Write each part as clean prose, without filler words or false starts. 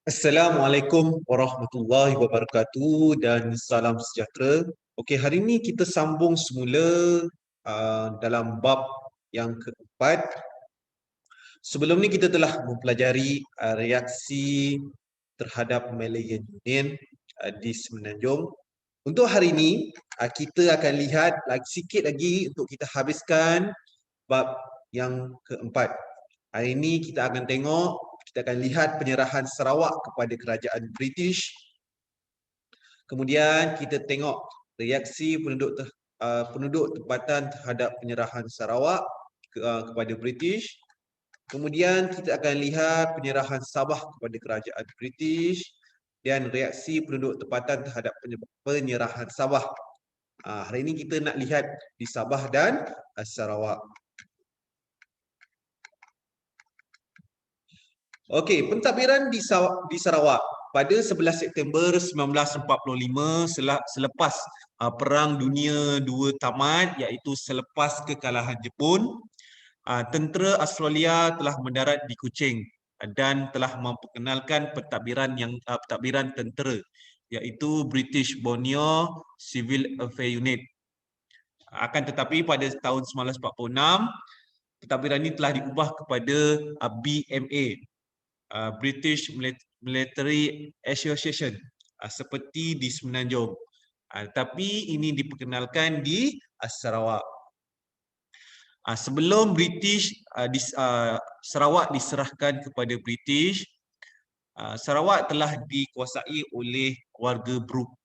Assalamualaikum warahmatullahi wabarakatuh dan salam sejahtera. Okey, hari ini kita sambung semula dalam bab yang keempat. Sebelum ni kita telah mempelajari reaksi terhadap Malayan Union di Semenanjung. Untuk hari ini kita akan lihat lagi sikit lagi untuk kita habiskan bab yang keempat. Hari ini kita akan lihat penyerahan Sarawak kepada kerajaan British. Kemudian kita tengok reaksi penduduk tempatan terhadap penyerahan Sarawak kepada British. Kemudian kita akan lihat penyerahan Sabah kepada kerajaan British dan reaksi penduduk tempatan terhadap penyerahan Sabah. Hari ini kita nak lihat di Sabah dan Sarawak. Okey, pentadbiran di Sarawak pada 11 September 1945 selepas Perang Dunia II tamat, iaitu selepas kekalahan Jepun, tentera Australia telah mendarat di Kuching dan telah memperkenalkan pentadbiran tentera, iaitu British Borneo Civil Affairs Unit. Akan tetapi pada tahun 1946, pentadbiran ini telah diubah kepada BMA, British Military Association, seperti di Semenanjung. Tapi ini diperkenalkan di Sarawak. Sebelum Sarawak diserahkan kepada British, Sarawak telah dikuasai oleh warga Brooke.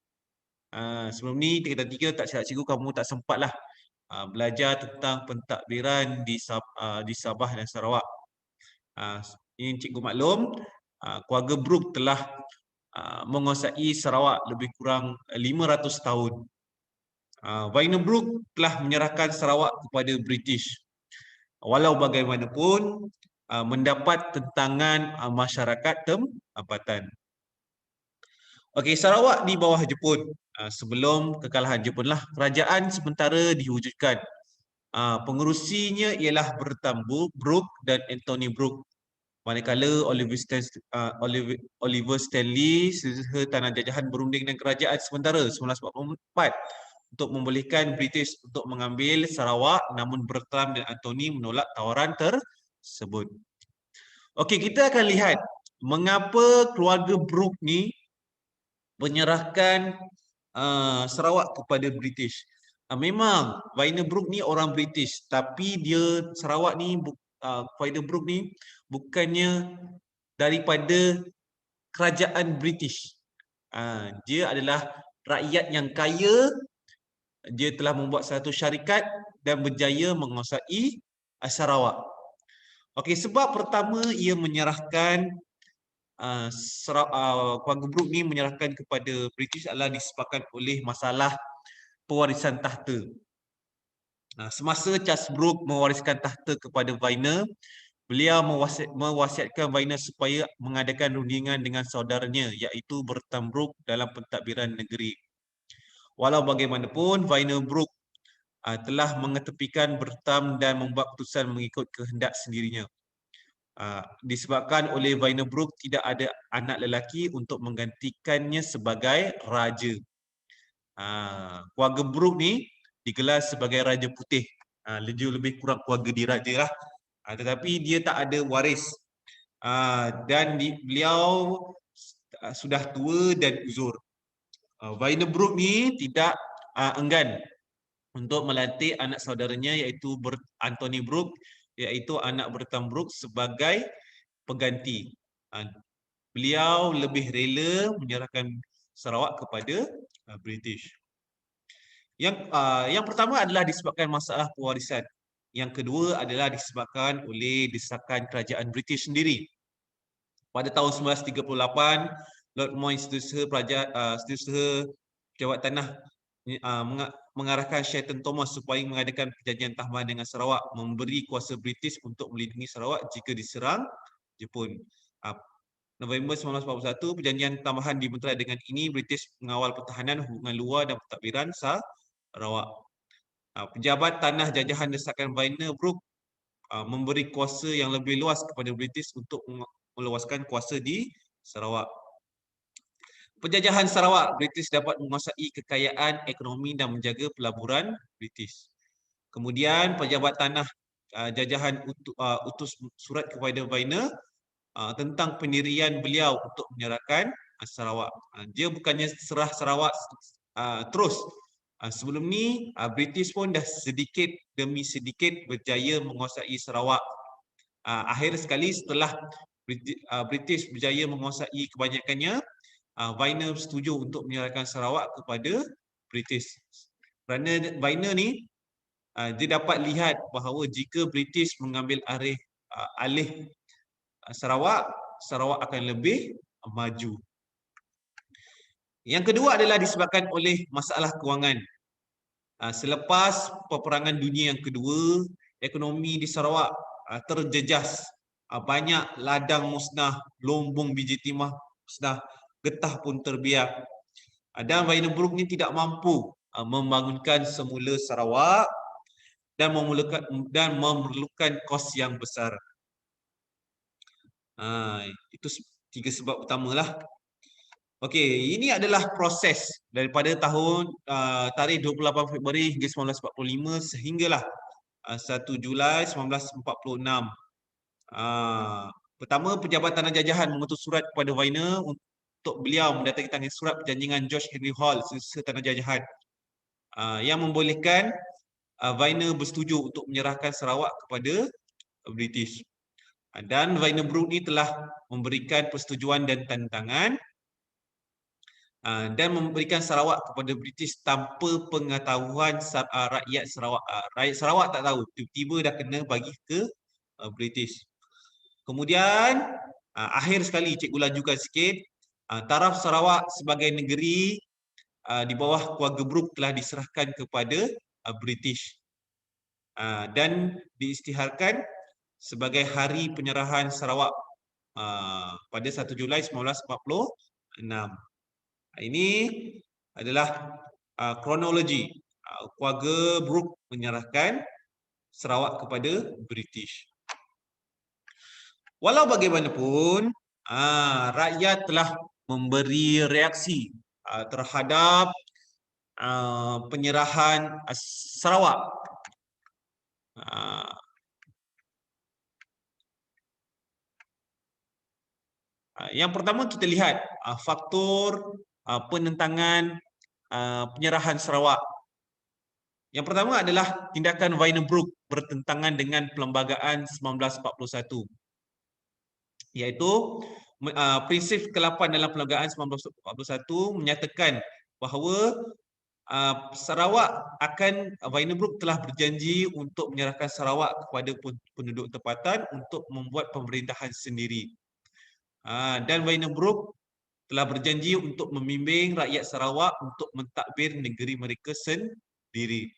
Sebelum ni tiga tak silap cikgu, kamu tak sempatlah belajar tentang pentadbiran di Sabah dan Sarawak. Ini cikgu maklum, keluarga Brooke telah menguasai Sarawak lebih kurang 500 tahun. Vainer Brooke telah menyerahkan Sarawak kepada British. Walau bagaimanapun, mendapat tentangan masyarakat tempatan. Okey, Sarawak di bawah Jepun. Sebelum kekalahan Jepun lah, kerajaan sementara diwujudkan. Pengerusinya ialah Bertram Brooke dan Anthony Brooke. Manakala Oliver Stanley serta tanah jajahan berunding dengan kerajaan sementara 1944 untuk membolehkan British untuk mengambil Sarawak, namun Bertram dan Anthony menolak tawaran tersebut. Okey, kita akan lihat mengapa keluarga Brooke ni menyerahkan Sarawak kepada British. Memang Vainer Brooke ni orang British, tapi Sarawak ni Vainer Brooke ni bukannya daripada kerajaan British. Dia adalah rakyat yang kaya. Dia telah membuat satu syarikat dan berjaya menguasai Sarawak. Okey, sebab pertama ia menyerahkan keluarga Brooke ni menyerahkan kepada British adalah disebabkan oleh masalah pewarisan tahta. Semasa Charles Brooke mewariskan tahta kepada Vainer, beliau mewasiatkan Vainer supaya mengadakan rundingan dengan saudaranya, iaitu Bertram Brooke dalam pentadbiran negeri. Walau bagaimanapun, Vainer Brooke telah mengetepikan Bertram dan membuat keputusan mengikut kehendak sendirinya. Disebabkan oleh Vainer Brooke tidak ada anak lelaki untuk menggantikannya sebagai raja. Keluarga Brooke ni digelar sebagai Raja Putih. Lebih kurang keluarga diraja lah. Tetapi dia tak ada waris. Dan beliau sudah tua dan uzur. Vainer Brooke ni tidak enggan untuk melantik anak saudaranya, iaitu Anthony Brooke, iaitu anak Bertram Brooke, sebagai pengganti. Beliau lebih rela menyerahkan Sarawak kepada British. Yang pertama adalah disebabkan masalah pewarisan. Yang kedua adalah disebabkan oleh desakan kerajaan British sendiri. Pada tahun 1938, Lord Moy Setiausaha Pejabat Tanah mengarahkan Shelton Thomas supaya mengadakan perjanjian tambahan dengan Sarawak, memberi kuasa British untuk melindungi Sarawak jika diserang Jepun. November 1941, perjanjian tambahan dibenterai. Dengan ini, British mengawal pertahanan, hubungan luar dan pentadbiran Sarawak. Pejabat tanah jajahan desakan Vainer Brooke memberi kuasa yang lebih luas kepada British untuk meluaskan kuasa di Sarawak. Penjajahan Sarawak, British dapat menguasai kekayaan ekonomi dan menjaga pelaburan British. Kemudian pejabat tanah jajahan utus surat kepada Vainer tentang pendirian beliau untuk menyerahkan Sarawak. Dia bukannya serah Sarawak terus. Sebelum ni British pun dah sedikit demi sedikit berjaya menguasai Sarawak. Akhir sekali setelah British berjaya menguasai kebanyakannya, Vainer setuju untuk menyerahkan Sarawak kepada British. Kerana Vainer ni dia dapat lihat bahawa jika British mengambil alih Sarawak, Sarawak akan lebih maju. Yang kedua adalah disebabkan oleh masalah kewangan. Selepas peperangan dunia yang kedua, ekonomi di Sarawak terjejas. Banyak ladang musnah, lombong biji timah musnah, getah pun terbiak. Dan Wynebrook ni tidak mampu membangunkan semula Sarawak dan memerlukan kos yang besar. Itu 3 sebab utamalah. Okey, ini adalah proses daripada tarikh 28 Februari hingga 1945 sehinggalah 1 Julai 1946. Pertama, pejabat tanah jajahan mengutus surat kepada Vainer untuk beliau mendatangkan surat perjanjian George Henry Hall, Setiausaha Tanah Jajahan, yang membolehkan Vainer bersetuju untuk menyerahkan Sarawak kepada British. Dan Wynebrook ni telah memberikan persetujuan dan tanda tangan dan memberikan Sarawak kepada British tanpa pengetahuan rakyat Sarawak. Rakyat Sarawak tak tahu, tiba-tiba dah kena bagi ke British. Kemudian akhir sekali cikgu lanjutkan sikit, taraf Sarawak sebagai negeri di bawah keluarga Brooke telah diserahkan kepada British dan diisytiharkan sebagai hari penyerahan Sarawak pada 1 Julai 1946. Ini adalah kronologi keluarga Brooke menyerahkan Sarawak kepada British. Walau bagaimanapun, rakyat telah memberi reaksi terhadap penyerahan Sarawak. Yang pertama kita lihat faktor penentangan penyerahan Sarawak. Yang pertama adalah tindakan Wynebrook bertentangan dengan Perlembagaan 1941, iaitu prinsip ke-8 dalam Perlembagaan 1941 menyatakan bahawa Sarawak Wynebrook telah berjanji untuk menyerahkan Sarawak kepada penduduk tempatan untuk membuat pemerintahan sendiri. Dan Wynebrook telah berjanji untuk membimbing rakyat Sarawak untuk mentadbir negeri mereka sendiri.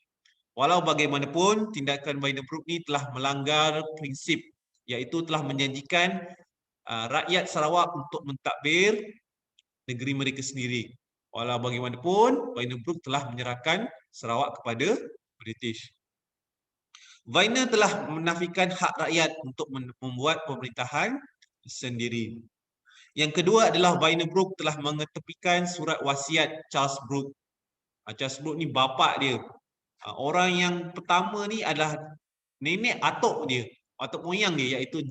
Walau bagaimanapun, tindakan Wynebrook ni telah melanggar prinsip, iaitu telah menjanjikan rakyat Sarawak untuk mentadbir negeri mereka sendiri. Walau bagaimanapun, Wynebrook telah menyerahkan Sarawak kepada British. Vainer telah menafikan hak rakyat untuk membuat pemerintahan sendiri. Yang kedua adalah Wynebrook telah mengetepikan surat wasiat Charles Brooke. Charles Brooke ni bapa dia. Orang yang pertama ni adalah nenek atuk dia, atuk moyang dia, iaitu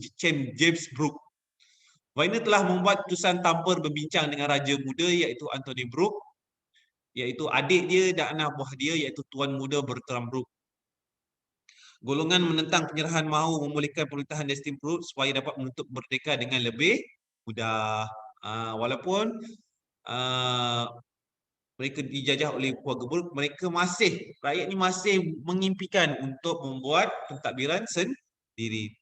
James Brooke. Vainer telah membuat keputusan tanpa berbincang dengan Raja Muda iaitu Anthony Brooke, iaitu adik dia dan anak buah dia iaitu Tuan Muda Bertram Brooke. Golongan menentang penyerahan mahu membolehkan pemerintahan Destin Brooke supaya dapat menuntut merdeka dengan lebih mudah. Walaupun mereka dijajah oleh keluarga Brooke, rakyat ni masih mengimpikan untuk membuat pentadbiran sendiri.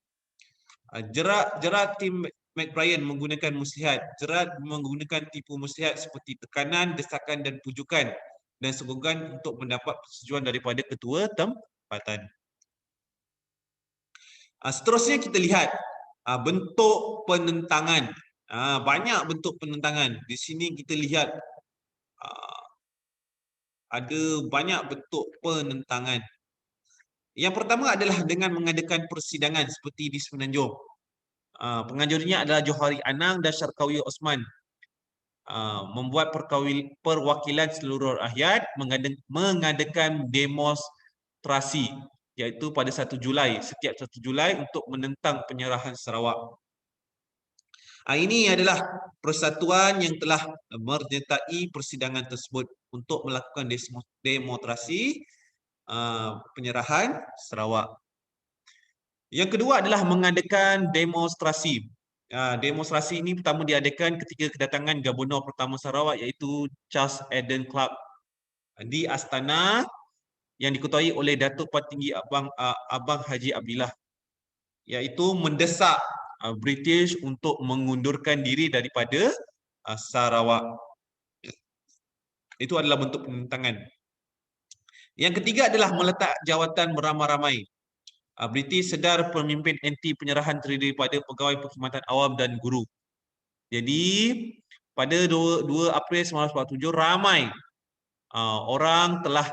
Gerard Tim McBrien menggunakan muslihat. Gerard menggunakan tipu muslihat seperti tekanan, desakan dan pujukan dan sokongan untuk mendapat persetujuan daripada ketua tempatan. Seterusnya kita lihat bentuk penentangan. Banyak bentuk penentangan. Di sini kita lihat ada banyak bentuk penentangan. Yang pertama adalah dengan mengadakan persidangan seperti di Semenanjung. Penganjurnya adalah Johari Anang dan Syarkawi Osman. Membuat perwakilan seluruh rakyat mengadakan demonstrasi, iaitu pada 1 Julai, setiap 1 Julai untuk menentang penyerahan Sarawak. Ini adalah persatuan yang telah menyertai persidangan tersebut untuk melakukan demonstrasi penyerahan Sarawak. Yang kedua adalah mengadakan demonstrasi. Demonstrasi ini pertama diadakan ketika kedatangan Gubernur pertama Sarawak, iaitu Charles Eden Clark di Astana yang diketuai oleh Datuk Petinggi Abang Haji Abdillah, iaitu mendesak British untuk mengundurkan diri daripada Sarawak. Itu adalah bentuk penentangan. Yang ketiga adalah meletak jawatan beramai-ramai. British sedar pemimpin anti penyerahan terdiri daripada pegawai perkhidmatan awam dan guru. Jadi pada 2 April 1947 ramai orang telah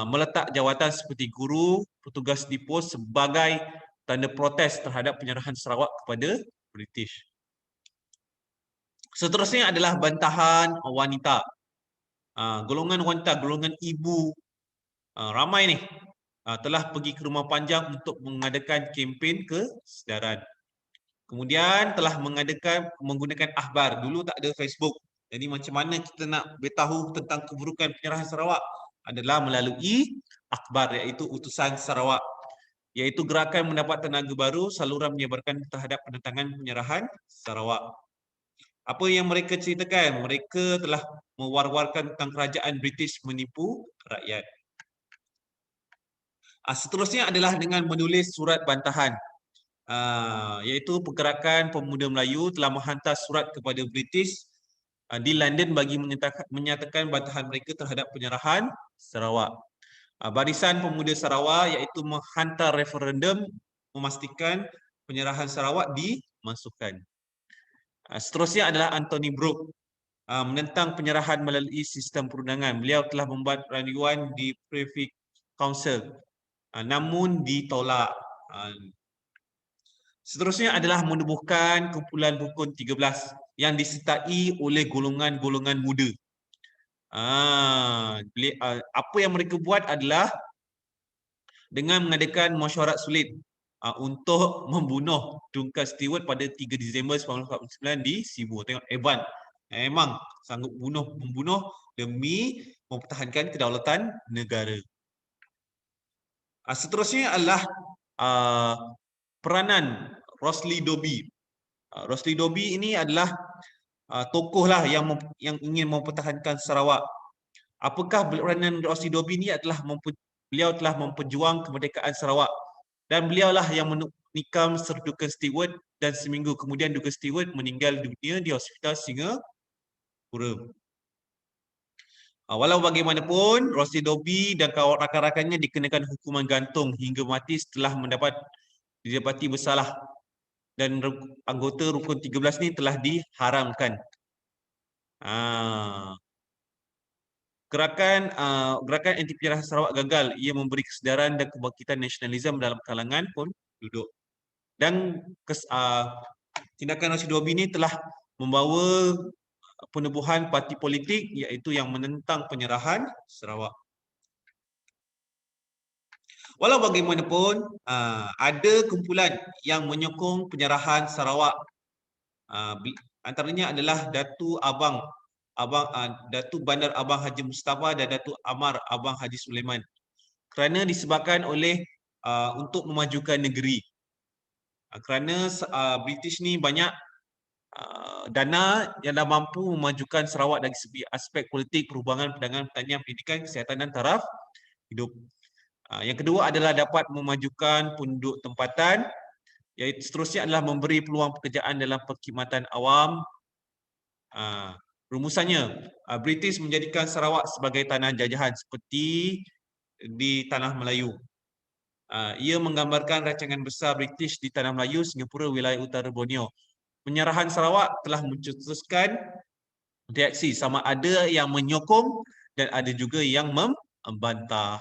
meletak jawatan seperti guru, petugas di pos sebagai tanda protes terhadap penyerahan Sarawak kepada British. Seterusnya adalah bantahan wanita. Golongan wanita, golongan ibu ramai ni telah pergi ke Rumah Panjang untuk mengadakan kempen kesedaran. Kemudian telah menggunakan akhbar. Dulu tak ada Facebook. Jadi macam mana kita nak beritahu tentang keburukan penyerahan Sarawak? Adalah melalui akhbar, iaitu Utusan Sarawak. Iaitu gerakan mendapat tenaga baru, saluran menyebarkan terhadap penentangan penyerahan Sarawak. Apa yang mereka ceritakan? Mereka telah mewar-warkan tentang kerajaan British menipu rakyat. Seterusnya adalah dengan menulis surat bantahan. Iaitu Pergerakan Pemuda Melayu telah menghantar surat kepada British di London bagi menyatakan bantahan mereka terhadap penyerahan Sarawak. Barisan Pemuda Sarawak iaitu menghantar referendum memastikan penyerahan Sarawak dimasukkan. Seterusnya adalah Anthony Brooke menentang penyerahan melalui sistem perundangan. Beliau telah membuat rayuan di Privy Council namun ditolak. Seterusnya adalah menubuhkan kumpulan rukun 13 yang disertai oleh golongan-golongan muda. Apa yang mereka buat adalah dengan mengadakan mesyuarat sulit untuk membunuh Duncan Stewart pada 3 Disember 1949 di Sibu. Tengok Evan memang sanggup membunuh demi mempertahankan kedaulatan negara. Seterusnya adalah peranan Rosli Dobbie. Rosli Dobbie ini adalah tokoh lah yang ingin mempertahankan Sarawak. Apakah peranan Rosli Dobbie ini? Beliau telah memperjuang kemerdekaan Sarawak dan beliaulah yang menikam Sir Duncan Stewart, dan seminggu kemudian Duncan Stewart meninggal dunia di Hospital Singapura. Walau bagaimanapun, Rosli Dobbie dan rakan-rakannya dikenakan hukuman gantung hingga mati setelah didapati bersalah, dan anggota rukun 13 ni telah diharamkan. Gerakan anti penyerahan Sarawak gagal. Ia memberi kesedaran dan kebangkitan nasionalisme dalam kalangan penduduk. Dan tindakan Rosli Dobbie ini telah membawa penubuhan parti politik, iaitu yang menentang penyerahan Sarawak. Walau bagaimanapun, ada kumpulan yang menyokong penyerahan Sarawak. Antaranya adalah Datuk Bandar Abang Haji Mustafa dan Datuk Amar Abang Haji Sulaiman. Kerana disebabkan oleh untuk memajukan negeri. Kerana British ni banyak dana yang dah mampu memajukan Sarawak dari segi aspek politik, perubahan, perdagangan, pertanian, pendidikan, kesihatan dan taraf hidup. Yang kedua adalah dapat memajukan penduduk tempatan. Iaitu seterusnya adalah memberi peluang pekerjaan dalam perkhidmatan awam. Rumusannya, British menjadikan Sarawak sebagai tanah jajahan seperti di Tanah Melayu. Ia menggambarkan rancangan besar British di Tanah Melayu, Singapura, wilayah utara Borneo. Penyerahan Sarawak telah mencetuskan reaksi, sama ada yang menyokong dan ada juga yang membantah.